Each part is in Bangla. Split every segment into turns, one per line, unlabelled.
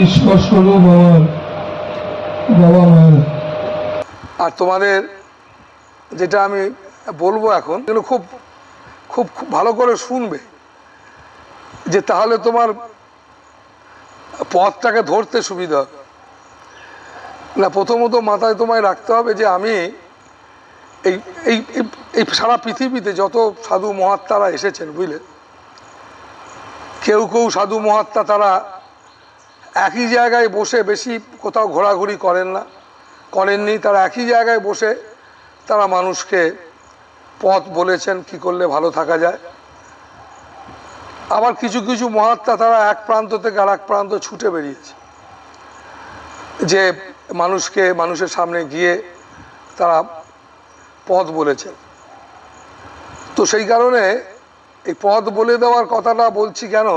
ঈশ্বরস্বরূপ আমার বাবা মায়ের।
আর তোমাদের যেটা আমি বলবো এখন এগুলো খুব খুব খুব ভালো করে শুনবে, যে তাহলে তোমার পথটাকে ধরতে সুবিধা হবে। না, প্রথমত মাথায় তোমায় রাখতে হবে যে আমি এই এই এই সারা পৃথিবীতে যত সাধু মহাত্মারা এসেছেন, বুঝলে, কেউ কেউ সাধু মহাত্মা তারা একই জায়গায় বসে বেশি কোথাও ঘোরাঘুরি করেননি। তারা একই জায়গায় বসে তারা মানুষকে পথ বলেছেন কি করলে ভালো থাকা যায়। আবার কিছু কিছু মহাত্মা তারা এক প্রান্ত থেকে আর এক প্রান্ত ছুটে বেরিয়েছে, যে মানুষের সামনে গিয়ে তারা পথ বলেছেন। তো সেই কারণে এই পথ বলে দেওয়ার কথাটা বলছি কেন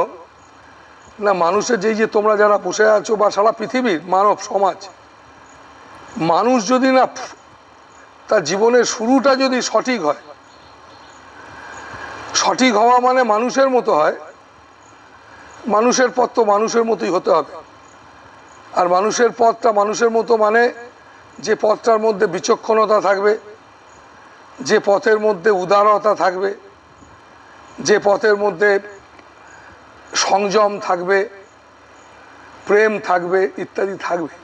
না, মানুষের যে তোমরা যারা বসে আছো বা সারা পৃথিবীর মানব সমাজ, মানুষ যদি না তার জীবনের শুরুটা যদি সঠিক হয়, সঠিক হওয়া মানে মানুষের মতো হয়, মানুষের পথ তো মানুষের মতোই হতে হবে। আর মানুষের পথটা মানুষের মতো মানে যে পথটার মধ্যে বিচক্ষণতা থাকবে, যে পথের মধ্যে উদারতা থাকবে, যে পথের মধ্যে সংযম থাকবে, প্রেম থাকবে, ইত্যাদি থাকবে,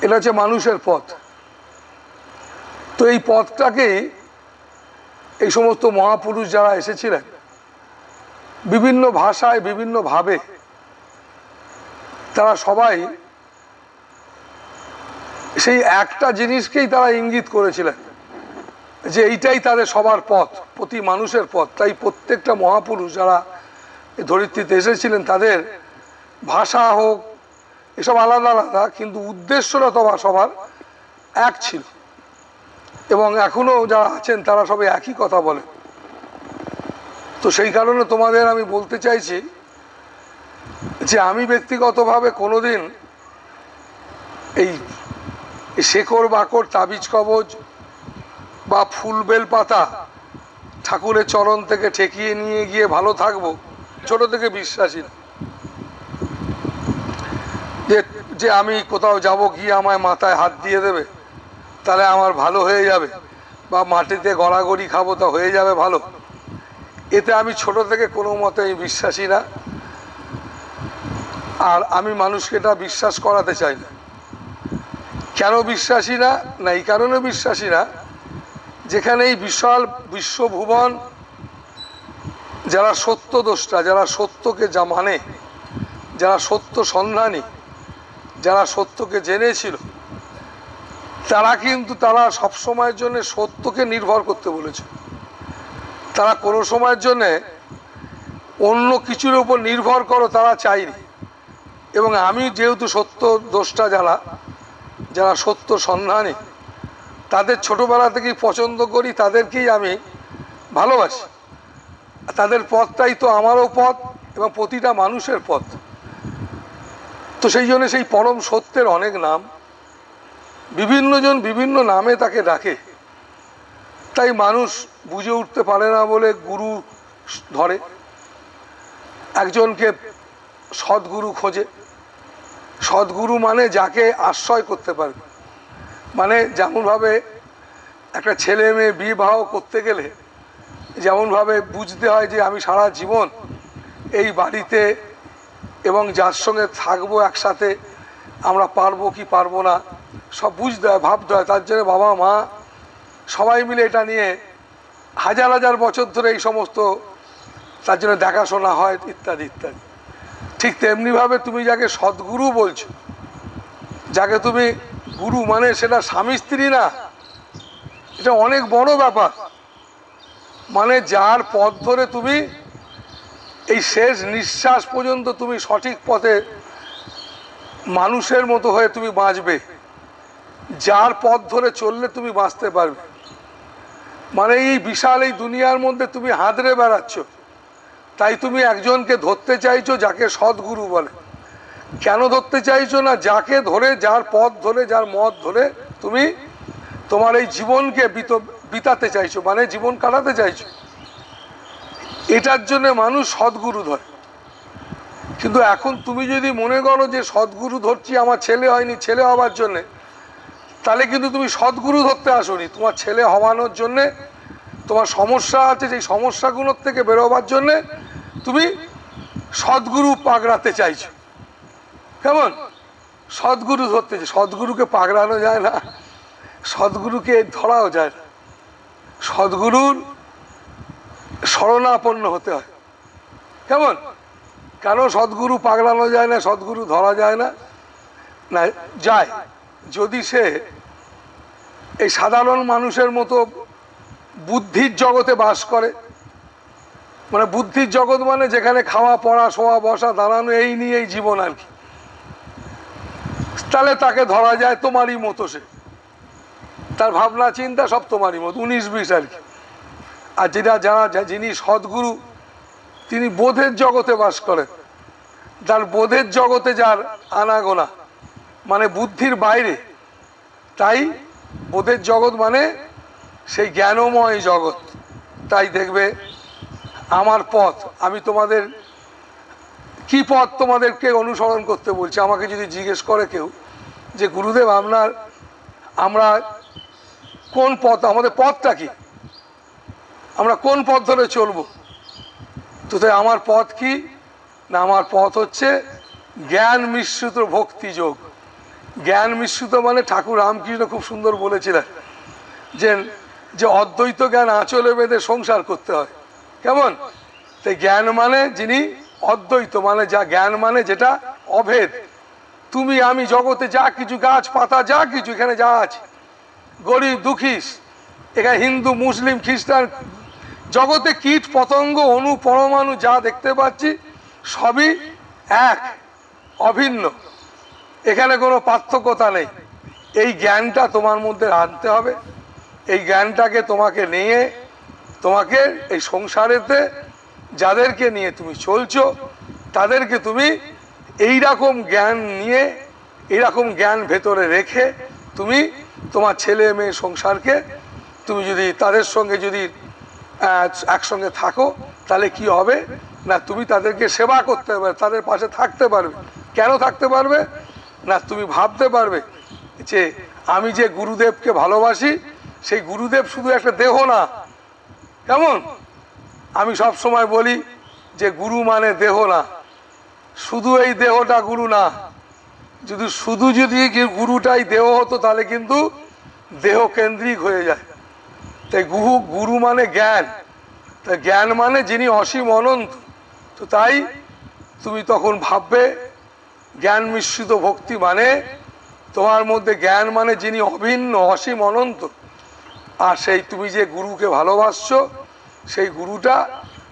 এটা হচ্ছে মানুষের পথ। তো এই পথটাকেই এই সমস্ত মহাপুরুষ যারা এসেছিলেন বিভিন্ন ভাষায় বিভিন্নভাবে তারা সবাই সেই একটা জিনিসকেই তারা ইঙ্গিত করেছিলেন যে এইটাই তাদের সবার পথ, প্রতি মানুষের পথ। তাই প্রত্যেকটা মহাপুরুষ যারা এই ধরিত্রীতে এসেছিলেন তাদের ভাষা হোক এসব আলাদা আলাদা, কিন্তু উদ্দেশ্যটা তো সবার এক ছিল। এবং এখনও যারা আছেন তারা সবাই একই কথা বলেন। তো সেই কারণে তোমাদের আমি বলতে চাইছি যে আমি ব্যক্তিগতভাবে কোনোদিন এই শেকড় বাকড় তাবিজ কবজ বা ফুল বেল পাতা ঠাকুরের চরণ থেকে ঠেকিয়ে নিয়ে গিয়ে ভালো থাকবো, ছোট থেকে বিশ্বাসী না। যে আমি কোথাও যাব গিয়ে আমায় মাথায় হাত দিয়ে দেবে তাহলে আমার ভালো হয়ে যাবে, বা মাটিতে গড়াগড়ি খাবো তা হয়ে যাবে ভালো, এতে আমি ছোট থেকে কোনো মতে বিশ্বাসী না। আর আমি মানুষকে এটা বিশ্বাস করাতে চাই না। কেন বিশ্বাসী না? না এই কারণে বিশ্বাসী না, যেখানে এই বিশাল বিশ্বভুবন যারা সত্যদ্রষ্টা, যারা সত্যকে যা মানে, যারা সত্য সন্ধানী, যারা সত্যকে জেনেছিল, তারা কিন্তু তারা সবসময়ের জন্য সত্যকে নির্ভর করতে বলেছে। তারা কোনো সময়ের জন্যে অন্য কিছুর উপর নির্ভর করো তারা চায়নি। এবং আমি যেহেতু সত্য দ্রষ্টা, যারা সত্য সন্ধানী, তাদের ছোটোবেলা থেকেই পছন্দ করি, তাদেরকেই আমি ভালোবাসি। তাদের পথটাই তো আমারও পথ এবং প্রতিটা মানুষের পথ। তো সেই জন্য সেই পরম সত্যের অনেক নাম, বিভিন্নজন বিভিন্ন নামে তাকে ডাকে। তাই মানুষ বুঝে উঠতে পারে না বলে গুরু ধরে, একজনকে সদ্গুরু খোঁজে। সদ্গুরু মানে যাকে আশ্রয় করতে পারবে। মানে যেমনভাবে একটা ছেলে মেয়ে বিবাহ করতে গেলে যেমনভাবে বুঝতে হয় যে আমি সারা জীবন এই বাড়িতে এবং যার সঙ্গে থাকবো একসাথে আমরা পারবো কি পারবো না সব বুঝতে হয়, ভাবতে হয়। তার জন্য বাবা মা সবাই মিলে এটা নিয়ে হাজার হাজার বছর ধরে এই সমস্ত তার জন্য দেখাশোনা হয়, ইত্যাদি ইত্যাদি। ঠিক তেমনিভাবে তুমি যাকে সদ্গুরু বলছো, যাকে তুমি গুরু মানে সেটা স্বামী স্ত্রী না, এটা অনেক বড় ব্যাপার। মানে যার পথ ধরে তুমি এই শেষ নিঃশ্বাস পর্যন্ত তুমি সঠিক পথে মানুষের মতো হয়ে তুমি বাঁচবে, যার পথ ধরে চললে তুমি বাঁচতে পারবে। মানে এই বিশাল এই দুনিয়ার মধ্যে তুমি হাতড়ে বেড়াচ্ছ, তাই তুমি একজনকে ধরতে চাইছো যাকে সদ্গুরু বলে। কেন ধরতে চাইছো না? যাকে ধরে, যার পথ ধরে, যার মত ধরে তুমি তোমার এই জীবনকে বিতাতে চাইছো, মানে জীবন কাটাতে চাইছো। এটার জন্য মানুষ সদ্গুরু ধরে। কিন্তু এখন তুমি যদি মনে করো যে সদ্গুরু ধরছি আমার ছেলে হয়নি, ছেলে হবার জন্যে, তাহলে কিন্তু তুমি সদ্গুরু ধরতে আসোনি, তোমার ছেলে হওয়ানোর জন্যে তোমার সমস্যা আছে, সেই সমস্যাগুলোর থেকে বেরোবার জন্যে তুমি সদ্গুরু পাকড়াতে চাইছো। কেমন? সদ্গুরু ধরতে, সদ্গুরুকে পাকড়ানো যায় না, সদ্গুরুকে ধরাও যায় না, সদ্গুরুর শরণাপন্ন হতে হয়। কেমন? কেন সদ্গুরু পাকড়ানো যায় না, সদ্গুরু ধরা যায় না? না, যায় যদি সে এই সাধারণ মানুষের মতো বুদ্ধির জগতে বাস করে। মানে বুদ্ধির জগৎ মানে যেখানে খাওয়া পড়া শোয়া বসা দাঁড়ানো এই নিয়েই জীবন আর কি, তাহলে তাকে ধরা যায় তোমারই মতো, সে তার ভাবনা চিন্তা সব তোমারই মতো 19-20 আর কি। আর যিনি সদ্গুরু, তিনি বোধের জগতে বাস করেন, যার বোধের জগতে যার আনাগোনা মানে বুদ্ধির বাইরে, তাই বোধের জগৎ মানে সেই জ্ঞানময় জগৎ। তাই দেখবে আমার পথ, আমি তোমাদের কি পথ তোমাদেরকে অনুসরণ করতে বলছি। আমাকে যদি জিজ্ঞেস করে কেউ যে গুরুদেব আমরা কোন পথ, আমাদের পথটা কি, আমরা কোন পথ ধরে চলবো, তো তাই আমার পথ কি না, আমার পথ হচ্ছে জ্ঞান মিশ্রিত ভক্তি যোগ। জ্ঞান মিশ্রিত মানে ঠাকুর রামকৃষ্ণ খুব সুন্দর বলেছিলেন যে অদ্বৈত জ্ঞান আঁচলে বেঁধে সংসার করতে হয়। কেমন? তাই জ্ঞান মানে যিনি অদ্বৈত, মানে যা জ্ঞান মানে যেটা অভেদ, তুমি আমি জগতে যা কিছু গাছ পাতা যা কিছু এখানে যা আছে, গরিব দুঃখী, এখানে হিন্দু মুসলিম খ্রিস্টান, জগতে কীট পতঙ্গ অণু পরমাণু যা দেখতে পাচ্ছি সবই এক, অভিন্ন, এখানে কোনো পার্থক্যতা নেই। এই জ্ঞানটা তোমার মধ্যে আনতে হবে। এই জ্ঞানটাকে তোমাকে নিয়ে, তোমাকে এই সংসারেতে যাদেরকে নিয়ে তুমি চলছো তাদেরকে তুমি এই রকম জ্ঞান নিয়ে, এইরকম জ্ঞান ভেতরে রেখে তুমি তোমার ছেলে মেয়ে সংসারকে তুমি যদি তাদের সঙ্গে যদি একসঙ্গে থাকো, তাহলে কি হবে না, তুমি তাদেরকে সেবা করতে পারবে, তাদের পাশে থাকতে পারবে। কেন থাকতে পারবে না, তুমি ভাবতে পারবে যে আমি যে গুরুদেবকে ভালোবাসি, সেই গুরুদেব শুধু একটা দেহ না। কেমন? আমি সব সময় বলি যে গুরু মানে দেহ না, শুধু এই দেহটা গুরু না। যদি গুরুটাই দেহ হতো তাহলে কিন্তু দেহ কেন্দ্রিক হয়ে যায়। তাই গুরু মানে জ্ঞান, তাই জ্ঞান মানে যিনি অসীম অনন্ত। তো তাই তুমি তখন ভাববে জ্ঞান মিশ্রিত ভক্তি মানে তোমার মধ্যে জ্ঞান মানে যিনি অভিন্ন অসীম অনন্ত। আর সেই তুমি যে গুরুকে ভালোবাসছো, সেই গুরুটা,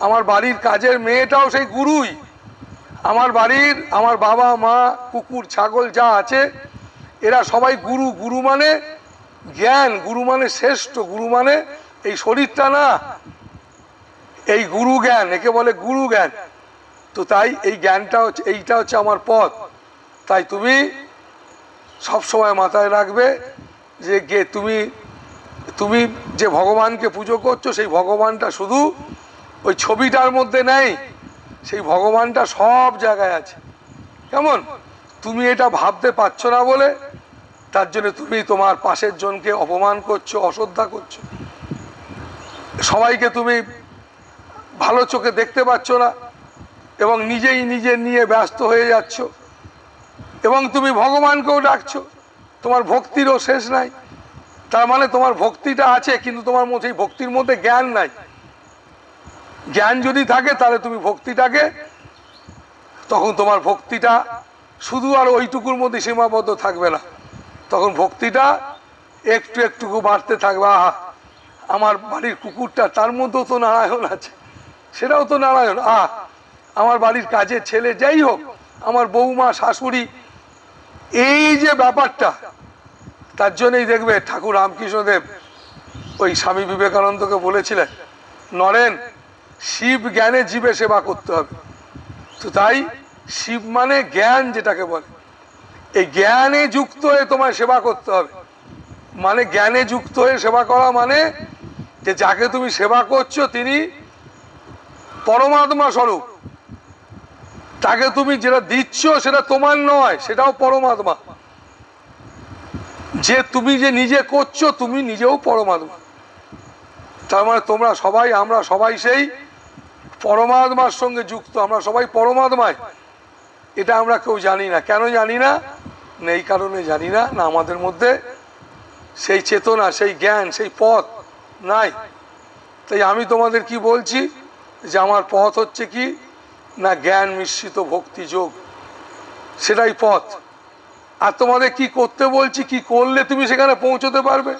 আমার বাড়ির কাজের মেয়েটাও সেই গুরুই। আমার বাড়ির আমার বাবা মা কুকুর ছাগল যা আছে এরা সবাই গুরু। গুরু মানে জ্ঞান, গুরু মানে শ্রেষ্ঠ, গুরু মানে এই শরীরটা না, এই গুরু জ্ঞান, একে বলে গুরু জ্ঞান। তো তাই এই জ্ঞানটা হচ্ছে, এইটা হচ্ছে আমার পথ। তাই তুমি সবসময় মাথায় রাখবে যে তুমি যে ভগবানকে পুজো করছো, সেই ভগবানটা শুধু ওই ছবিটার মধ্যে নেই, সেই ভগবানটা সব জায়গায় আছে। কেমন? তুমি এটা ভাবতে পারছো না বলে তার জন্য তুমি তোমার পাশের জনকে অপমান করছো, অশ্রদ্ধা করছো, সবাইকে তুমি ভালো চোখে দেখতে পাচ্ছ না এবং নিজেই নিজের নিয়ে ব্যস্ত হয়ে যাচ্ছ, এবং তুমি ভগবানকেও ডাকছো, তোমার ভক্তিরও শেষ নাই। তার মানে তোমার ভক্তিটা আছে কিন্তু তোমার মধ্যে এই ভক্তির মধ্যে জ্ঞান নাই। জ্ঞান যদি থাকে তাহলে তুমি ভক্তিটাকে, তখন তোমার ভক্তিটা শুধু আর ওইটুকুর মধ্যে সীমাবদ্ধ থাকবে না, তখন ভক্তিটা একটু একটুকু বাড়তে থাকবে। আহা, আমার বাড়ির কুকুরটা, তার মধ্যেও তো নারায়ণ আছে, সেটাও তো নারায়ণ। আমার বাড়ির কাজের ছেলে, যাই হোক, আমার বৌমা শাশুড়ি, এই যে ব্যাপারটা, তার জন্যই দেখবে ঠাকুর রামকৃষ্ণদেব ওই স্বামী বিবেকানন্দকে বলেছিলেন, নরেন, শিব জ্ঞানে জীবে সেবা করতে হবে। তো তাই শিব মানে জ্ঞান যেটাকে বলে, এই জ্ঞানে যুক্ত হয়ে তোমায় সেবা করতে হবে। মানে জ্ঞানে যুক্ত হয়ে সেবা করা মানে যে যাকে তুমি সেবা করছো তিনি পরমাত্মা স্বরূপ, তাকে তুমি যেটা দিচ্ছ সেটা তোমার নয়, সেটাও পরমাত্মা। যে তুমি যে নিজে করছো তুমি নিজেও পরমাত্মা। তার মানে তোমরা সবাই, আমরা সবাই সেই পরমাত্মার সঙ্গে যুক্ত, আমরা সবাই পরমাত্মায়। এটা আমরা কেউ জানি না। কেন জানি না? এই কারণে জানি না, না আমাদের মধ্যে সেই চেতনা, সেই জ্ঞান, সেই পথ নাই। তাই আমি তোমাদের কি বলছি যে আমার পথ হচ্ছে কি না জ্ঞান মিশ্রিত ভক্তি যোগ, সেটাই পথ। আর তোমাদের কি করতে বলছি, কি করলে তুমি সেখানে পৌঁছতে পারবে।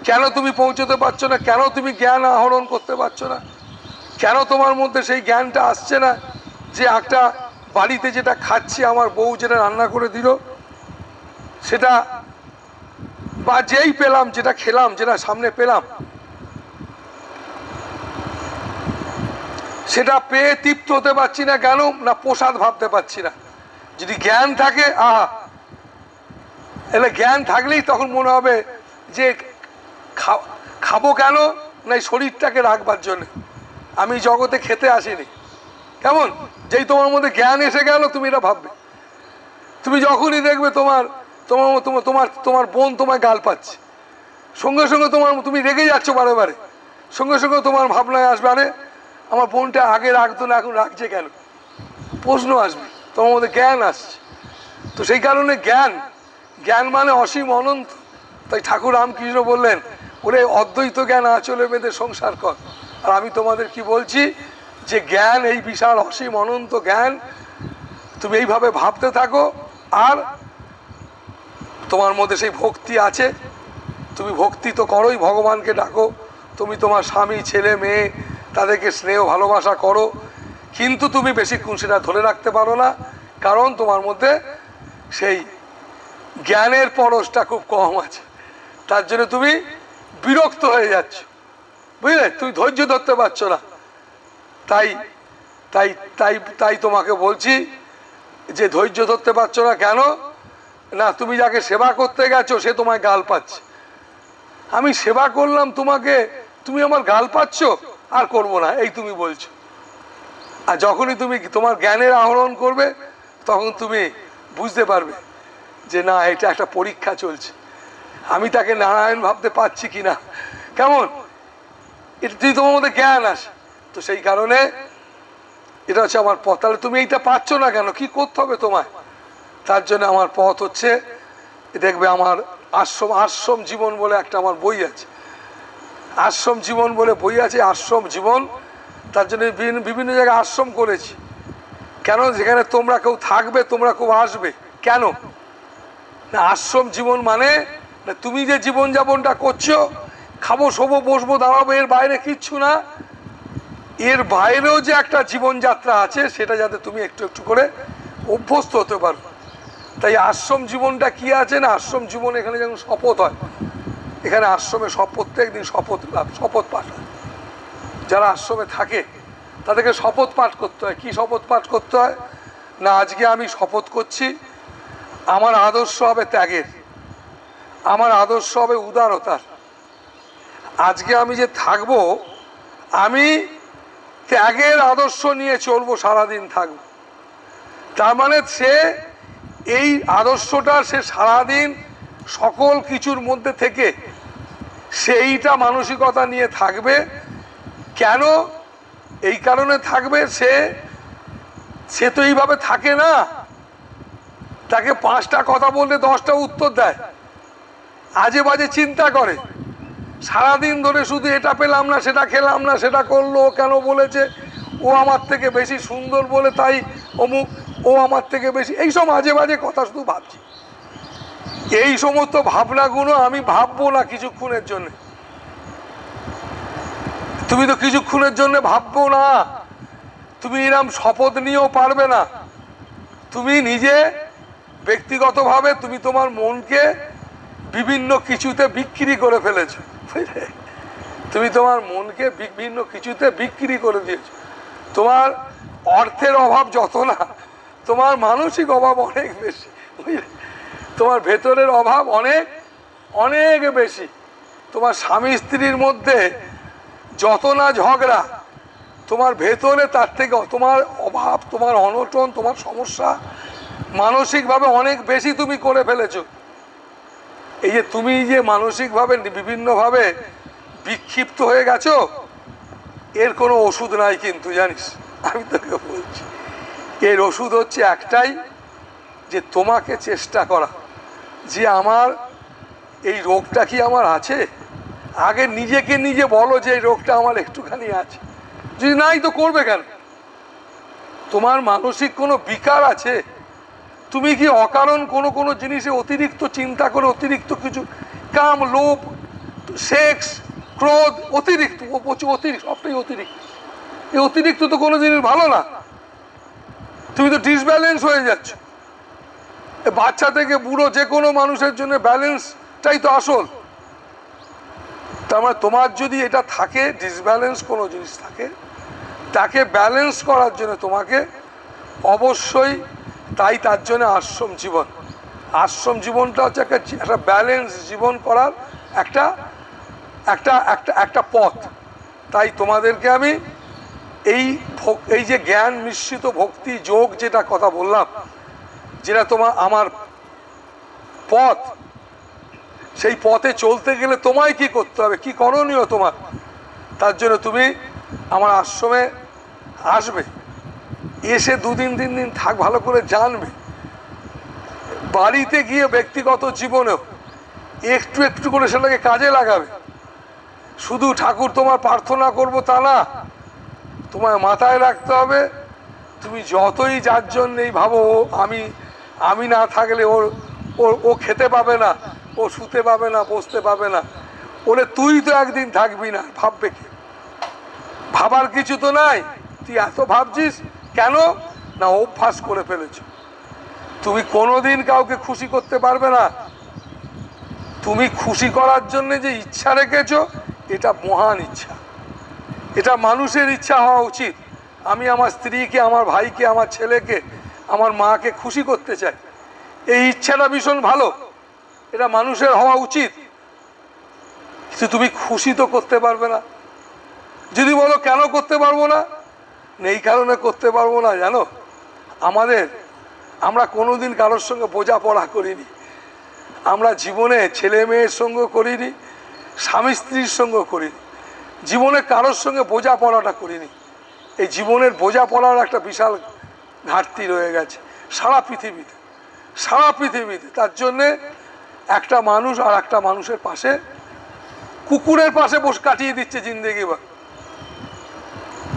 কেন তুমি পৌঁছতে পারছো না? কেন তুমি জ্ঞান আহরণ করতে পারছো না? কেন তোমার মধ্যে সেই জ্ঞানটা আসছে না যে একটা বাড়িতে যেটা খাচ্ছি, আমার বউ যেটা রান্না করে দিল সেটা, বা যেই পেলাম, যেটা খেলাম, যেটা সামনে পেলাম, সেটা পেয়ে তৃপ্ত হতে পারছি না। কেন না? প্রসাদ ভাবতে পারছি না। যদি জ্ঞান থাকে, এলে জ্ঞান থাকলেই তখন মনে হবে যে খাবো কেন না এই শরীরটাকে রাখবার জন্য, আমি জগতে খেতে আসিনি। কেমন? যেই তোমার মধ্যে জ্ঞান এসে গেল তুমি এটা ভাববে। তুমি যখনই দেখবে তোমার তোমার তোমার তোমার বোন তোমার গাল পাচ্ছে, সঙ্গে সঙ্গে তুমি রেগে যাচ্ছ বারে বারে, সঙ্গে সঙ্গে তোমার ভাবনায় আসবে, আরে আমার বোনটা আগে রাখতো না এখন রাখছে কেন, প্রশ্ন আসবে। তোমার মধ্যে জ্ঞান আসছে। তো সেই কারণে জ্ঞান, জ্ঞান মানে অসীম অনন্ত। তাই ঠাকুর রামকৃষ্ণ বললেন, ওরে অদ্বৈত জ্ঞান আঁচলে বেঁধে সংসার কর। আর আমি তোমাদের কি বলছি যে জ্ঞান, এই বিশাল অসীম অনন্ত জ্ঞান, তুমি এইভাবে ভাবতে থাকো। আর তোমার মধ্যে সেই ভক্তি আছে, তুমি ভক্তি তো করোই, ভগবানকে ডাকো, তুমি তোমার স্বামী, ছেলে, মেয়ে, তাদেরকে স্নেহ ভালোবাসা করো, কিন্তু তুমি বেশিক্ষণ সেটা ধরে রাখতে পারো না। কারণ তোমার মধ্যে সেই জ্ঞানের পরশটা খুব কম আছে। তার জন্য তুমি বিরক্ত হয়ে যাচ্ছ, বুঝলে? তুমি ধৈর্য ধরতে পারছো না। তাই তাই তাই তাই তোমাকে বলছি যে ধৈর্য ধরতে পারছো না। কেন না? তুমি যাকে সেবা করতে গেছো সে তোমায় গাল পাচ্ছে। আমি সেবা করলাম তোমাকে, তুমি আমার গাল পাচ্ছ, আর করবো না এই তুমি বলছো। আর যখনই তুমি তোমার জ্ঞানের আহরণ করবে তখন তুমি বুঝতে পারবে যে না, এটা একটা পরীক্ষা চলছে, আমি তাকে নারায়ণ ভাবতে পারছি কিনা। কেমন? এটা যদি তোমার মধ্যে জ্ঞান আসে, তো সেই কারণে এটা হচ্ছে আমার পথ। তাহলে তুমি এইটা পাচ্ছ না কেন? কি করতে হবে তোমায়? তার জন্য আমার পথ হচ্ছে, দেখবে আমার আশ্রম জীবন বলে একটা আমার বই আছে, আশ্রম জীবন বলে বই আছে, আশ্রম জীবন। তার জন্য বিভিন্ন জায়গায় আশ্রম করেছি। কেন? যেখানে তোমরা কেউ থাকবে, তোমরা কেউ আসবে। কেন না? আশ্রম জীবন মানে তুমি যে জীবনযাপনটা করছো, খাবো, শোবো, বসবো, দাঁড়াবো, এর বাইরে কিচ্ছু না। এর বাইরেও যে একটা জীবনযাত্রা আছে, সেটা যাতে তুমি একটু একটু করে অভ্যস্ত হতে পারো। তাই আশ্রম জীবনটা কি আছে না, আশ্রম জীবন এখানে যেমন শপথ হয়, এখানে আশ্রমে প্রত্যেক দিন শপথ পাঠ হয়। যারা আশ্রমে থাকে তাদেরকে শপথ পাঠ করতে হয়। কি শপথ পাঠ করতে হয় না? আজকে আমি শপথ করছি আমার আদর্শ হবে ত্যাগের, আমার আদর্শ হবে উদারতার। আজকে আমি যে থাকবো, আমি ত্যাগের আদর্শ নিয়ে চলবো, সারাদিন থাকবো। তার মানে সে এই আদর্শটা সে সারাদিন সকল কিছুর মধ্যে থেকে সেইটা মানসিকতা নিয়ে থাকবে। কেন? এই কারণে থাকবে, সে তো এইভাবে থাকে না। তাকে 5টা কথা বললে 10টা উত্তর দেয়, আজে বাজে চিন্তা করে সারাদিন ধরে, শুধু এটা পেলাম না, সেটা খেলাম না, সেটা করলো, ও কেন বলেছে, ও আমার থেকে বেশি সুন্দর বলে তাই অমুক, ও আমার থেকে বেশি, এইসব আজে বাজে কথা শুধু ভাবছি। এই সমস্ত ভাবনাগুলো আমি ভাববো না কিছুক্ষণের জন্য। তুমি তো কিছুক্ষণের জন্য ভাববো না, তুমি এরম শপথ নিয়েও পারবে না। তুমি নিজে ব্যক্তিগতভাবে তুমি তোমার মনকে বিভিন্ন কিছুতে বিক্রি করে ফেলেছো, বুঝলে? তুমি তোমার মনকে বিভিন্ন কিছুতে বিক্রি করে দিয়েছো। তোমার অর্থের অভাব যত না, তোমার মানসিক অভাব অনেক বেশি, বুঝলে? তোমার ভেতরের অভাব অনেক অনেক বেশি। তোমার স্বামী স্ত্রীর মধ্যে যত না ঝগড়া, তোমার ভেতরে তার থেকে তোমার অভাব, তোমার অনটন, তোমার সমস্যা মানসিকভাবে অনেক বেশি তুমি করে ফেলেছো। এই যে তুমি যে মানসিকভাবে বিভিন্নভাবে বিক্ষিপ্ত হয়ে গেছো, এর কোনো ওষুধ নাই কিন্তু, জানিস, আমি তোকে বলছি, এর ওষুধ হচ্ছে একটাই, যে তোমাকে চেষ্টা করা যে আমার এই রোগটা কি আমার আছে। আগে নিজেকে নিজে বলো যে এই রোগটা আমার একটুখানি আছে। যদি নাই তো করবে কেন? তোমার মানসিক কোনো বিকার আছে? তুমি কি অকারণ কোনো কোনো জিনিসে অতিরিক্ত চিন্তা করে, অতিরিক্ত কিছু কাম, লোভ, সেক্স, ক্রোধ, অতিরিক্ত অতিরিক্ত, সবটাই অতিরিক্ত। এই অতিরিক্ত তো কোনো জিনিস ভালো না। তুমি তো ডিসব্যালেন্স হয়ে যাচ্ছ। বাচ্চা থেকে বুড়ো যে কোনো মানুষের জন্য ব্যালেন্সটাই তো আসল। তার মানে তোমার যদি এটা থাকে, ডিসব্যালেন্স কোনো জিনিস থাকে, তাকে ব্যালেন্স করার জন্য তোমাকে অবশ্যই, তার জন্য আশ্রম জীবন। আশ্রম জীবনটা হচ্ছে একটা ব্যালেন্স জীবন করার একটা একটা একটা একটা পথ। তাই তোমাদেরকে আমি এই যে জ্ঞান মিশ্রিত ভক্তি যোগ যেটা কথা বললাম, যেটা আমার পথ, সেই পথে চলতে গেলে তোমায় কি করতে হবে, কি করণীয় তোমার, তার জন্য তুমি আমার আশ্রমে আসবে, এসে 2 দিন 3 দিন থাক, ভালো করে জানবে। বাড়িতে গিয়ে ব্যক্তিগত জীবনেও একটু একটু করে সেটাকে কাজে লাগাবে। শুধু ঠাকুর তোমার প্রার্থনা করবো তা না, তোমায় মাথায় রাখতে হবে, তুমি যতই যার জন্যেই ভাবো আমি না থাকলে ও খেতে পাবে না, ও শুতে পাবে না, বসতে পাবে না, ওরে তুই তো একদিন থাকবি না, ভাববে কি? ভাবার কিছু তো নাই। তুই এত ভাবছিস কেন? না অভ্যাস করে ফেলেছ। তুমি কোনোদিন কাউকে খুশি করতে পারবে না। তুমি খুশি করার জন্য যে ইচ্ছা রেখেছো, এটা মহান ইচ্ছা, এটা মানুষের ইচ্ছা হওয়া উচিত। আমি আমার স্ত্রীকে, আমার ভাইকে, আমার ছেলেকে, আমার মাকে খুশি করতে চাই, এই ইচ্ছাটা ভীষণ ভালো, এটা মানুষের হওয়া উচিত। কিন্তু তুমি খুশি তো করতে পারবে না। যদি বলো কেন করতে পারবো না, এই কারণে করতে পারবো না, জানো, আমরা কোনোদিন কারোর সঙ্গে বোঝাপড়া করিনি। আমরা জীবনে ছেলে মেয়ের সঙ্গে করিনি, স্বামী স্ত্রীর সঙ্গে করিনি, জীবনে কারোর সঙ্গে বোঝাপড়াটা করিনি। এই জীবনের বোঝাপড়ার একটা বিশাল ঘাটতি রয়ে গেছে সারা পৃথিবীতে। তার জন্যে একটা মানুষ আর একটা মানুষের পাশে, কুকুরের পাশে বসে কাটিয়ে দিচ্ছে জিন্দেগি,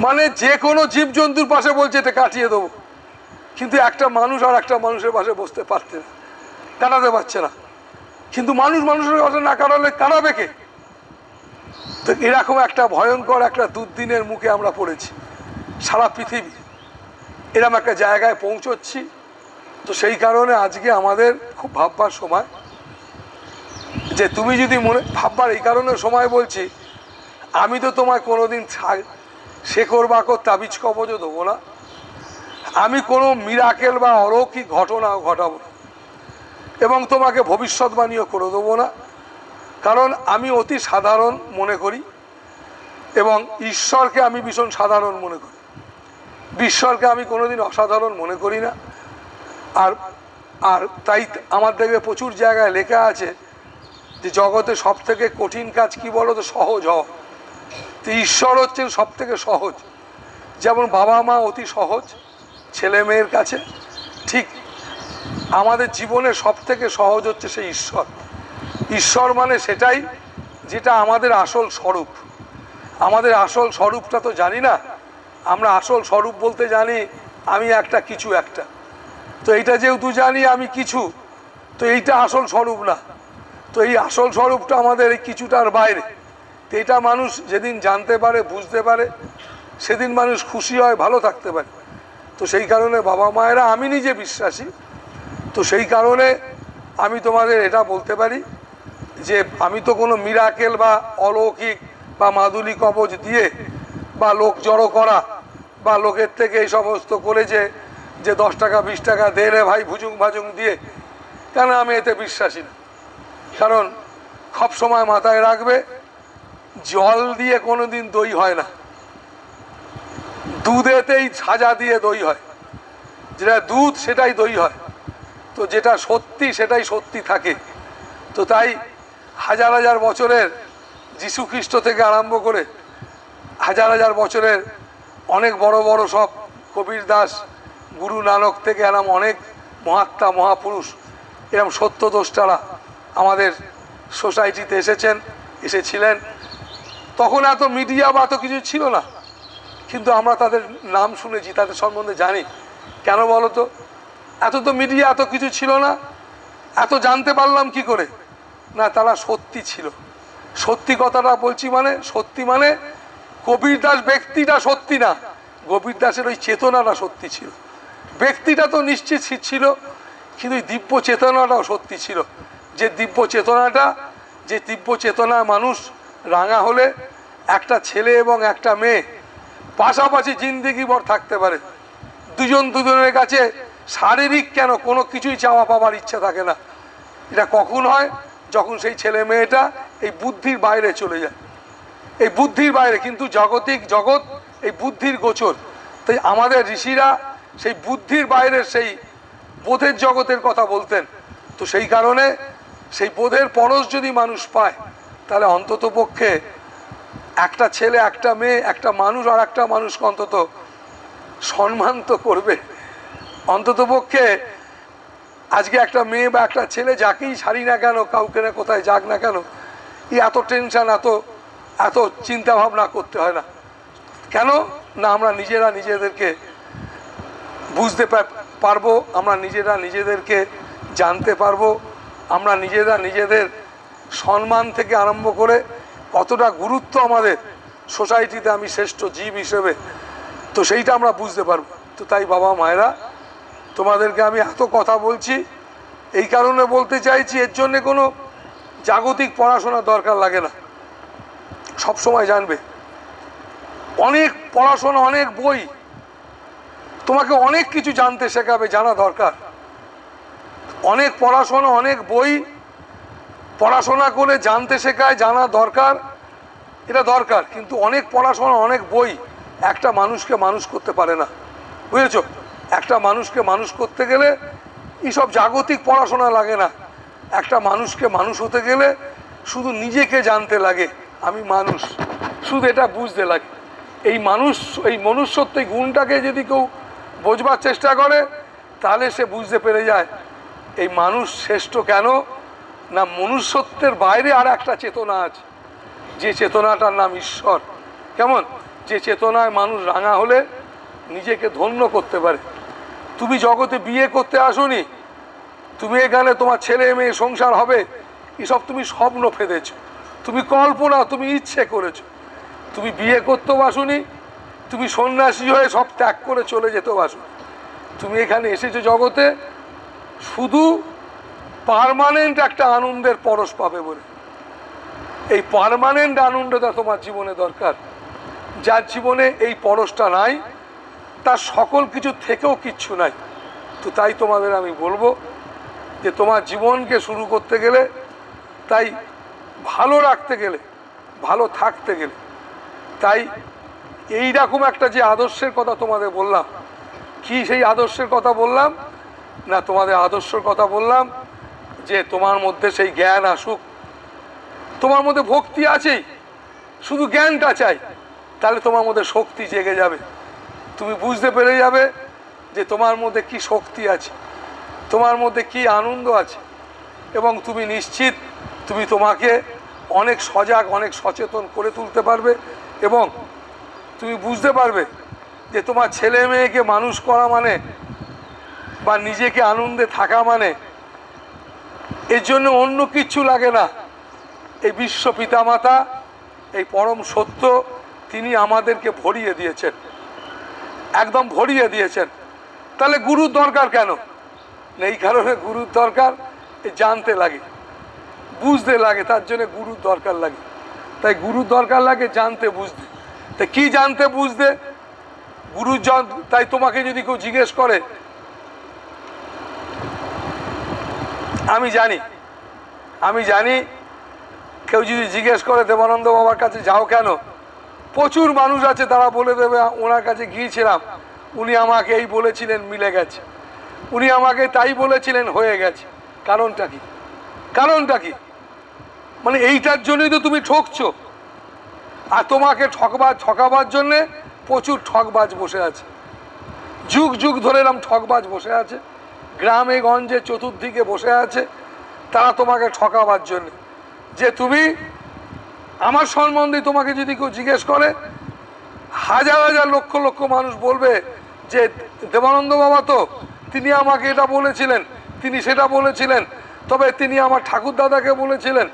মানে যে কোনো জীবজন্তুর পাশে বলছে এটা কাটিয়ে দেবো, কিন্তু একটা মানুষ আর একটা মানুষের পাশে বসতে পারছে না, কাটাতে পারছে না। কিন্তু মানুষের পাশে না কাটালে কাটাবে কে? তো এরকম একটা ভয়ঙ্কর একটা দুর্দিনের মুখে আমরা পড়েছি সারা পৃথিবী, এরকম একটা জায়গায় পৌঁছচ্ছি। তো সেই কারণে আজকে আমাদের খুব ভাববার সময়, যে তুমি যদি ভাববার এই কারণে সময় বলছি, আমি তো তোমায় কোনোদিন শেকড় বাকড় তাবিজ কবজও দেবো না, আমি কোনো মিরাকেল বা অলৌকিক ঘটনা ঘটাবো না, এবং তোমাকে ভবিষ্যৎবাণীও করে দেবো না। কারণ আমি অতি সাধারণ মনে করি, এবং ঈশ্বরকে আমি ভীষণ সাধারণ মনে করি। ঈশ্বরকে আমি কোনোদিন অসাধারণ মনে করি না। আর তাই আমার দেখবে প্রচুর জায়গায় লেখা আছে যে জগতে সব থেকে কঠিন কাজ কি বলো তো? সহজ হওয়া। তো ঈশ্বর হচ্ছেন সব থেকে সহজ। যেমন বাবা মা অতি সহজ ছেলে মেয়ের কাছে, ঠিক আমাদের জীবনে সব থেকে সহজ হচ্ছে সেই ঈশ্বর। ঈশ্বর মানে সেটাই যেটা আমাদের আসল স্বরূপ। আমাদের আসল স্বরূপটা তো জানি না। আমরা আসল স্বরূপ বলতে জানি আমি একটা, কিছু একটা। তো এইটা যেহেতু জানি আমি কিছু, তো এইটা আসল স্বরূপ না। তো এই আসল স্বরূপটা আমাদের এই কিছুটার বাইরে। তো এটা মানুষ যেদিন জানতে পারে, বুঝতে পারে, সেদিন মানুষ খুশি হয়, ভালো থাকতে পারে। তো সেই কারণে বাবা মায়েরা, আমি নিজে বিশ্বাসী, তো সেই কারণে আমি তোমাদের এটা বলতে পারি যে আমি তো কোনো মিরাকেল বা অলৌকিক বা মাদুলি কবচ দিয়ে বা লোক জড়ো করা বা লোকের থেকে এই সমস্ত করে যে 10 টাকা 20 টাকা দে রে ভাই ভুজুং ভাজুং দিয়ে, কেন আমি এতে বিশ্বাসী না। কারণ সব সময় মাথায় রাখবে, জল দিয়ে কোনো দিন দই হয় না। দুধেতেই সাজা দিয়ে দই হয়, যেটা দুধ সেটাই দই হয়। তো যেটা সত্যি সেটাই সত্যি থাকে। তো তাই হাজার হাজার বছরের যীশু খ্রিস্ট থেকে আরম্ভ করে হাজার হাজার বছরের অনেক বড় বড় সব কবির দাস, গুরু নানক থেকে এরম অনেক মহাত্মা মহাপুরুষ, এরম সত্যদ্রষ্টারা আমাদের সোসাইটিতে এসেছিলেন। তখন এত মিডিয়া বা এত কিছু ছিল না, কিন্তু আমরা তাদের নাম শুনেছি, তাদের সম্বন্ধে জানি। কেন বলো তো? এত তো মিডিয়া এত কিছু ছিল না, এত জানতে পারলাম কি করে? না, তারা সত্যি ছিল। সত্যি কথাটা বলছি মানে, সত্যি মানে কবির দাস ব্যক্তিটা সত্যি না, কবির দাসের ওই চেতনাটা সত্যি ছিল। ব্যক্তিটা তো নিশ্চিত ছিল, কিন্তু ওই দিব্য চেতনাটাও সত্যি ছিল। যে দিব্য চেতনায় মানুষ রাঙা হলে একটা ছেলে এবং একটা মেয়ে পাশাপাশি জিন্দেগিভর থাকতে পারে। দুজন দুজনের কাছে শারীরিক কেন কোনো কিছুই চাওয়া পাওয়ার ইচ্ছা থাকে না। এটা কখন হয়? যখন সেই ছেলে মেয়েটা এই বুদ্ধির বাইরে চলে যায়, এই বুদ্ধির বাইরে। কিন্তু জাগতিক জগৎ এই বুদ্ধির গোচর। তাই আমাদের ঋষিরা সেই বুদ্ধির বাইরের সেই বোধের জগতের কথা বলতেন। তো সেই কারণে সেই বোধের পরশ যদি মানুষ পায়, তাহলে অন্তত পক্ষে একটা ছেলে একটা মেয়ে, একটা মানুষ আর একটা মানুষকে অন্তত সম্মান তো করবে। অন্তত পক্ষে আজকে একটা মেয়ে বা একটা ছেলে যাকেই ছাড়ি না কেন, কাউকে না কোথায় যাক না কেন, এত টেনশন, এত চিন্তা ভাবনা করতে হয় না। কেন না? আমরা নিজেরা নিজেদেরকে বুঝতে পারবো, আমরা নিজেরা নিজেদেরকে জানতে পারবো, আমরা নিজেরা নিজেদের সম্মান থেকে আরম্ভ করে কতটা গুরুত্ব আমাদের সোসাইটিতে, আমি শ্রেষ্ঠ জীব হিসেবে, তো সেইটা আমরা বুঝতে পারবো। তো তাই বাবা মায়েরা, তোমাদেরকে আমি এত কথা বলছি এই কারণে বলতে চাইছি, এর জন্যে কোনো জাগতিক পড়াশোনার দরকার লাগে না। সব সময় জানবে অনেক পড়াশোনা, অনেক বই তোমাকে অনেক কিছু জানতে শেখাবে, জানা দরকার। অনেক পড়াশোনা, অনেক বই পড়াশোনা করে জানতে শেখায়, জানা দরকার, এটা দরকার। কিন্তু অনেক পড়াশোনা, অনেক বই একটা মানুষকে মানুষ করতে পারে না, বুঝেছ? একটা মানুষকে মানুষ করতে গেলে এইসব জাগতিক পড়াশোনা লাগে না। একটা মানুষকে মানুষ হতে গেলে শুধু নিজেকে জানতে লাগে, আমি মানুষ, শুধু এটা বুঝতে লাগে। এই মানুষ, এই মনুষ্যত্ব, এই গুণটাকে যদি কেউ বোঝবার চেষ্টা করে, তাহলে সে বুঝতে পেরে যায় এই মানুষ শ্রেষ্ঠ। কেন না? মনুষ্যত্বের বাইরে আর একটা চেতনা আছে, যে চেতনাটার নাম ঈশ্বর। কেমন? যে চেতনায় মানুষ রাঙা হলে নিজেকে ধন্য করতে পারে। তুমি জগতে বিয়ে করতে আসোনি, তুমি এখানে তোমার ছেলে মেয়ে সংসার হবে, এসব তুমি স্বপ্ন ফেঁদেছ, তুমি কল্পনা, তুমি ইচ্ছে করেছো। তুমি বিয়ে করতেও আসোনি, তুমি সন্ন্যাসী হয়ে সব ত্যাগ করে চলে যেতেও আসো। তুমি এখানে এসেছো জগতে শুধু পার্মানেন্ট একটা আনন্দের পরশ পাবে বলে। এই পার্মানেন্ট আনন্দটা তোমার জীবনে দরকার। যার জীবনে এই পরশটা নাই, তার সকল কিছু থেকেও কিচ্ছু নাই। তো তাই তোমাদের আমি বলবো যে তোমার জীবনকে শুরু করতে গেলে, তাই ভালো রাখতে গেলে, ভালো থাকতে গেলে, তাই এই রকম একটা যে আদর্শের কথা তোমাদের বললাম, কি সেই আদর্শের কথা বললাম না? তোমাদের আদর্শের কথা বললাম যে তোমার মধ্যে সেই জ্ঞান আসুক। তোমার মধ্যে ভক্তি আছেই, শুধু জ্ঞানটা চাই, তাহলে তোমার মধ্যে শক্তি জেগে যাবে। তুমি বুঝতে পেরে যাবে যে তোমার মধ্যে কি শক্তি আছে, তোমার মধ্যে কি আনন্দ আছে, এবং তুমি নিশ্চিত তুমি তোমাকে অনেক সজাগ, অনেক সচেতন করে তুলতে পারবে। এবং তুমি বুঝতে পারবে যে তোমার ছেলে মেয়েকে মানুষ করা মানে, বা নিজেকে আনন্দে থাকা মানে, এর জন্য অন্য কিচ্ছু লাগে না। এই বিশ্ব পিতামাতা, এই পরম সত্য, তিনি আমাদেরকে ভরিয়ে দিয়েছেন, একদম ভরিয়ে দিয়েছেন। তাহলে গুরুর দরকার কেন? এই কারণে গুরুর দরকার, জানতে লাগে, বুঝতে লাগে, তার জন্য গুরুর দরকার লাগে। তাই গুরুর দরকার লাগে জানতে বুঝতে। তাই কি জানতে বুঝতে? গুরু। তাই তোমাকে যদি কেউ জিজ্ঞেস করে, আমি জানি কেউ যদি জিজ্ঞেস করে দেবানন্দ বাবার কাছে যাও কেন, প্রচুর মানুষ আছে তারা বলে দেবে ওনার কাছে গিয়েছিলাম, উনি আমাকে এই বলেছিলেন, মিলে গেছে, উনি আমাকে তাই বলেছিলেন, হয়ে গেছে। কারণটা কি? কারণটা কি? মানে এইটার জন্যই তো তুমি ঠকছো। আর তোমাকে ঠকাবার জন্যে প্রচুর ঠকবাজ বসে আছে, যুগ যুগ ধরে এরকম ঠকবাজ বসে আছে, গ্রামে গঞ্জে চতুর্দিকে বসে আছে, তারা তোমাকে ঠকাবার জন্য। যে তুমি আমার সম্বন্ধে তোমাকে যদি কেউ জিজ্ঞেস করে, হাজার হাজার লক্ষ লক্ষ মানুষ বলবে যে দেবানন্দ বাবা তো তিনি আমাকে এটা বলেছিলেন, তিনি সেটা বলেছিলেন, তবে তিনি আমার ঠাকুর দাদাকে বলেছিলেন,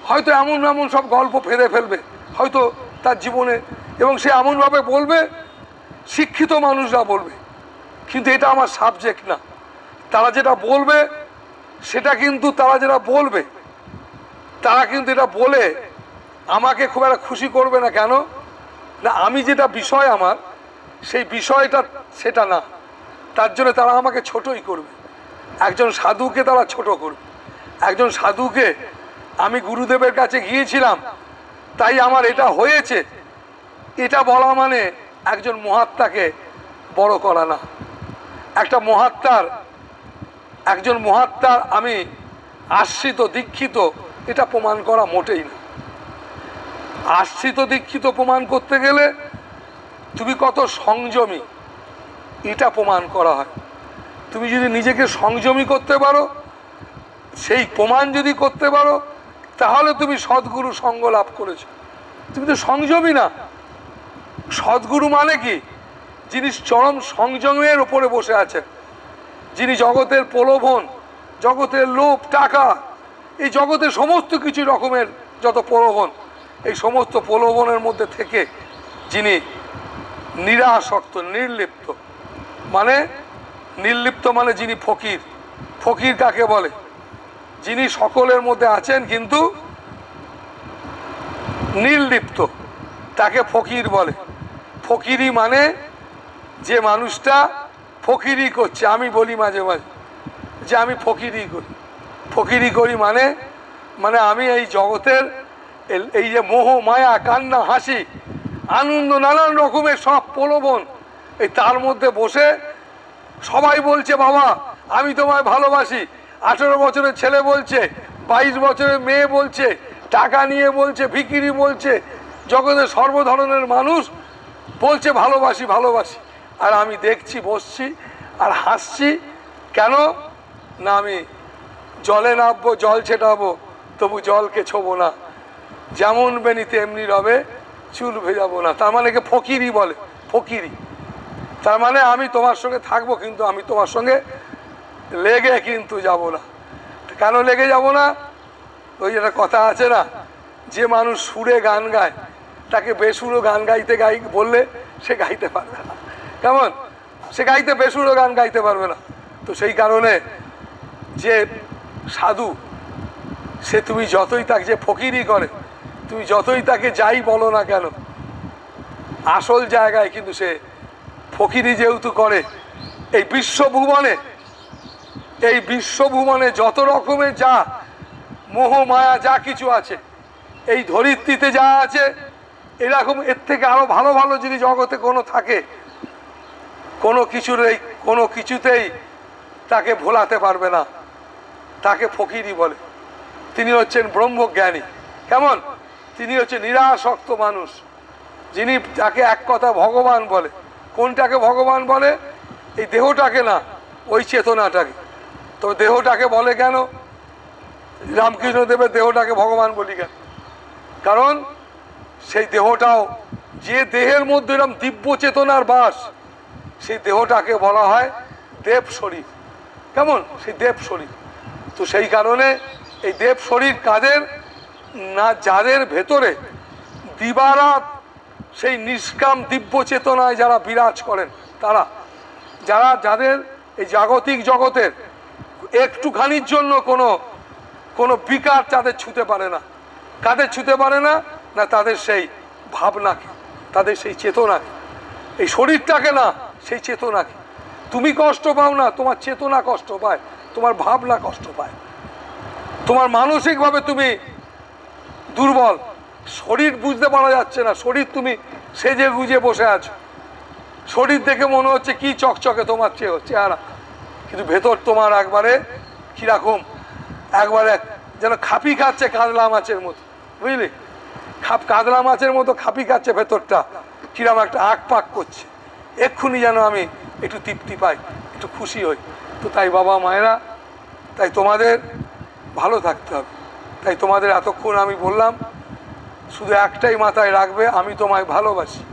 হয়তো এমন এমন সব গল্প ফেলে ফেলবে হয়তো তার জীবনে, এবং সে এমনভাবে বলবে শিক্ষিত মানুষরা বলবে, কিন্তু এটা আমার সাবজেক্ট না। তারা যেটা বলবে সেটা কিন্তু, তারা যেটা বলবে তারা কিন্তু এটা বলে আমাকে খুব একটা খুশি করবে না। কেন না? আমি যেটা বিষয় আমার, সেই বিষয়টা সেটা না, তার জন্য তারা আমাকে ছোটই করবে। একজন সাধুকে তারা ছোট করবে। একজন সাধুকে, আমি গুরুদেবের কাছে গিয়েছিলাম তাই আমার এটা হয়েছে, এটা বলা মানে একজন মহাত্মাকে বড় করা না। একটা মহাত্মার, একজন মহাত্মার আমি আশ্রিত দীক্ষিত, এটা প্রমাণ করা মোটেই না। আশ্রিত দীক্ষিত প্রমাণ করতে গেলে তুমি কত সংযমী এটা প্রমাণ করা হয়। তুমি যদি নিজেকে সংযমী করতে পারো, সেই প্রমাণ যদি করতে পারো, তাহলে তুমি সদ্গুরু সঙ্গ লাভ করেছো। তুমি তো সংযমী না। সদ্গুরু মানে কি? যিনি চরম সংযমের ওপরে বসে আছেন, যিনি জগতের প্রলোভন, জগতের লোভ, টাকা, এই জগতের সমস্ত কিছু রকমের যত প্রলোভন, এই সমস্ত প্রলোভনের মধ্যে থেকে যিনি নিরাসক্ত, নির্লিপ্ত, মানে নির্লিপ্ত মানে যিনি ফকির। ফকির কাকে বলে? যিনি সকলের মধ্যে আছেন কিন্তু নির্লিপ্ত, তাকে ফকির বলে। ফকিরি মানে যে মানুষটা ফকিরি করছে। আমি বলি মাঝে মাঝে যে আমি ফকিরি করি। ফকিরি করি মানে মানে আমি এই জগতের এই যে মোহ, মায়া, কান্না, হাসি, আনন্দ, নানান রকমের সব প্রলোভন, এই তার মধ্যে বসে সবাই বলছে বাবা আমি তোমায় ভালোবাসি, 18 বছরের ছেলে বলছে, 22 বছরের মেয়ে বলছে, টাকা নিয়ে বলছে, ভিখিরি বলছে, জগতের সর্বধরনের মানুষ বলছে ভালোবাসি ভালোবাসি, আর আমি দেখছি, বসছি আর হাসছি। কেন না? আমি জলে নামবো, জল ছেটাবো, তবু জলকে ছোবো না, যেমন বেনি তেমনি রবে, চুল ভেজাবো না। তার মানে কে ফকিরি বলে, ফকিরি। তার মানে আমি তোমার সঙ্গে থাকবো কিন্তু আমি তোমার সঙ্গে লেগে কিন্তু যাব না। কেন লেগে যাব না? ওই যেটা কথা আছে না, যে মানুষ সুরে গান গায় তাকে বেসুরো গান গাইতে বললে সে গাইতে পারবে না। কেমন? সে বেসুরো গান গাইতে পারবে না। তো সেই কারণে যে সাধু, সে তুমি যতই তাকে, যে ফকিরি করে, তুমি যতই তাকে যাই বলো না কেন, আসল জায়গায় কিন্তু সে ফকিরি যেহেতু করে, এই বিশ্বভুবনে যত রকমের যা মোহ মায়া যা কিছু আছে, এই ধরিত্রীতে যা আছে, এরকম এর থেকে আরো ভালো ভালো যদি জগতে কোনো থাকে, কোনো কিছুতেই তাকে ভোলাতে পারবে না। তাকে ফকিরি বলে। তিনি হচ্ছেন ব্রহ্মজ্ঞানী। কেমন? তিনি হচ্ছে নিরাসক্ত মানুষ, যিনি তাকে এক কথা ভগবান বলে। কোনটাকে ভগবান বলে? এই দেহটাকে না, ওই চেতনাটাকে। তো দেহটাকে বলে কেন? রামকৃষ্ণদেবের দেহটাকে ভগবান বলি কেন? কারণ সেই দেহটাও, যে দেহের মধ্যে এরকম দিব্য চেতনার বাস, সেই দেহটাকে বলা হয় দেব শরীর। কেমন? সেই দেব শরীর। তো সেই কারণে এই দেব শরীর কাদের না? যাদের ভেতরে দিবারাত সেই নিষ্কাম দিব্য চেতনায় যারা বিরাজ করেন, তারা, যাদের এই জাগতিক জগতের একটুখানির জন্য কোনো বিকার তাদের ছুতে পারে না। কাদের ছুতে পারে না? না তাদের সেই ভাবনাকে, তাদের সেই চেতনাকে, এই শরীরটাকে না, সেই চেতনাকে। তুমি কষ্ট পাও না, তোমার চেতনা কষ্ট পায়, তোমার ভাবনা কষ্ট পায়, তোমার মানসিকভাবে তুমি দুর্বল, শরীর বুঝতে পারা যাচ্ছে না, শরীর তুমি সেজে গুজে বসে আছো, শরীর দেখে মনে হচ্ছে কি চকচকে তোমার চেহারা, কিন্তু ভেতর তোমার একবারে কিরকম, একবারে যেন খাপি খাচ্ছে কাতলা মাছের মতো, বুঝলি? কাতলা মাছের মতো খাপি খাচ্ছে ভেতরটা, কিরম একটা আঁক পাক করছে, এক্ষুনি যেন আমি একটু তৃপ্তি পাই, একটু খুশি হই। তো তাই বাবা মায়েরা, তাই তোমাদের ভালো থাকতে হবে। তাই তোমাদের এতক্ষণ আমি বললাম, শুধু একটাই মাথায় রাখবে, আমি তোমায় ভালোবাসি,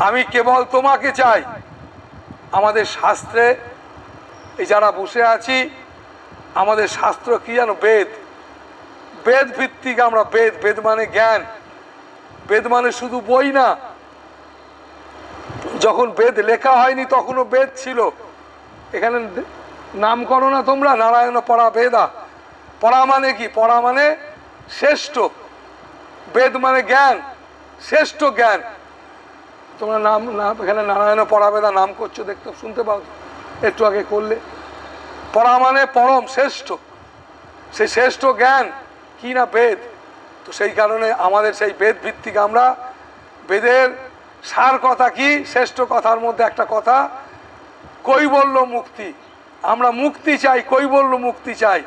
আমি কেবল তোমাকে চাই। আমাদের শাস্ত্রে এই যারা বসে আছি, আমাদের শাস্ত্র কি জানো? বেদ, বেদ ভিত্তিক আমরা। বেদ, বেদ মানে জ্ঞান, বেদ মানে শুধু বই না। যখন বেদ লেখা হয়নি তখনও বেদ ছিল। এখানে নাম করো না তোমরা, নারায়ণ পরা বেদা। পড়া মানে কি? পড়া মানে শ্রেষ্ঠ, বেদ মানে জ্ঞান, শ্রেষ্ঠ জ্ঞান। তোমরা নাম এখানে নারায়ণ পরা বেদা নাম করছো, দেখতে শুনতে পাও, একটু আগে করলে। পড়া মানে পরম শ্রেষ্ঠ, সেই শ্রেষ্ঠ জ্ঞান কি না? বেদ। তো সেই কারণে আমাদের সেই বেদ ভিত্তিক আমরা, বেদের সার কথা কি? শ্রেষ্ঠ কথার মধ্যে একটা কথা, কৈবল্য মুক্তি। আমরা মুক্তি চাই, কৈবল্য মুক্তি চাই।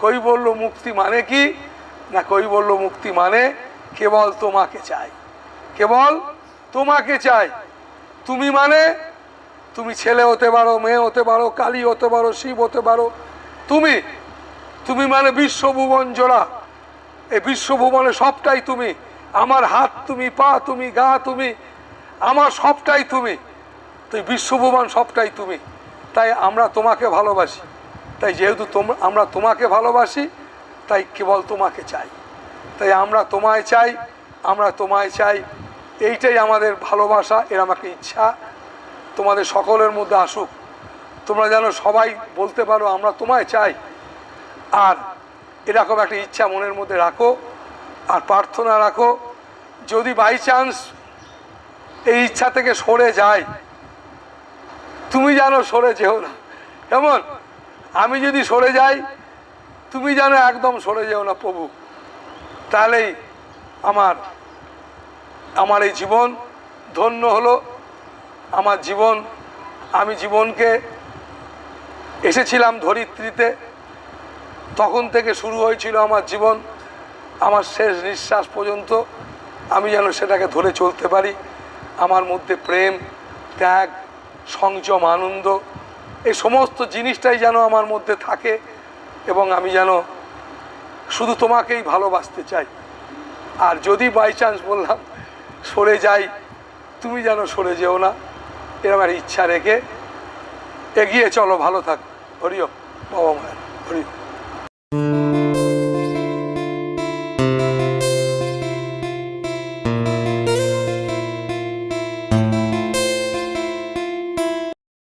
কৈবল্য মুক্তি মানে কি না? কৈবল্য মুক্তি মানে কেবল তোমাকে চাই, কেবল তোমাকে চাই। তুমি মানে তুমি ছেলে হতে পারো, মেয়ে হতে পারো, কালী হতে পারো, শিব হতে পারো। তুমি, তুমি মানে বিশ্বভুবন জোড়া। এই বিশ্বভুবনে সবটাই তুমি। আমার হাত তুমি, পা তুমি, গা তুমি, আমার সবটাই তুমি। তো এই বিশ্বভুবন সবটাই তুমি। তাই আমরা তোমাকে ভালোবাসি। তাই যেহেতু আমরা তোমাকে ভালোবাসি, তাই কেবল তোমাকে চাই। তাই আমরা তোমায় চাই, আমরা তোমায় চাই। এইটাই আমাদের ভালোবাসা, এর আমাকে ইচ্ছা তোমাদের সকলের মধ্যে আসুক। তোমরা যেন সবাই বলতে পারো আমরা তোমায় চাই। আর এরকম একটা ইচ্ছা মনের মধ্যে রাখো, আর প্রার্থনা রাখো, যদি বাই চান্স এই ইচ্ছা থেকে সরে যায়, তুমি যেন সরে যেও না। কেমন? আমি যদি সরে যাই, তুমি যেন একদম সরে যেও না প্রভু। তাহলেই আমার এই জীবন ধন্য হলো। আমার জীবন, আমি জীবনকে এসেছিলাম ধরিত্রীতে, তখন থেকে শুরু হয়েছিল আমার জীবন। আমার শেষ নিঃশ্বাস পর্যন্ত আমি যেন সেটাকে ধরে চলতে পারি। আমার মধ্যে প্রেম, ত্যাগ, সংযম, আনন্দ, এই সমস্ত জিনিসটাই যেন আমার মধ্যে থাকে, এবং আমি যেন শুধু তোমাকেই ভালোবাসতে চাই। আর যদি বাই চান্স বললাম সরে যাই, তুমি যেন সরে যেও না, এরকম একটা ইচ্ছা রেখে এগিয়ে চলো। ভালো থাক। হরিও বাবা মায়ের হরিও।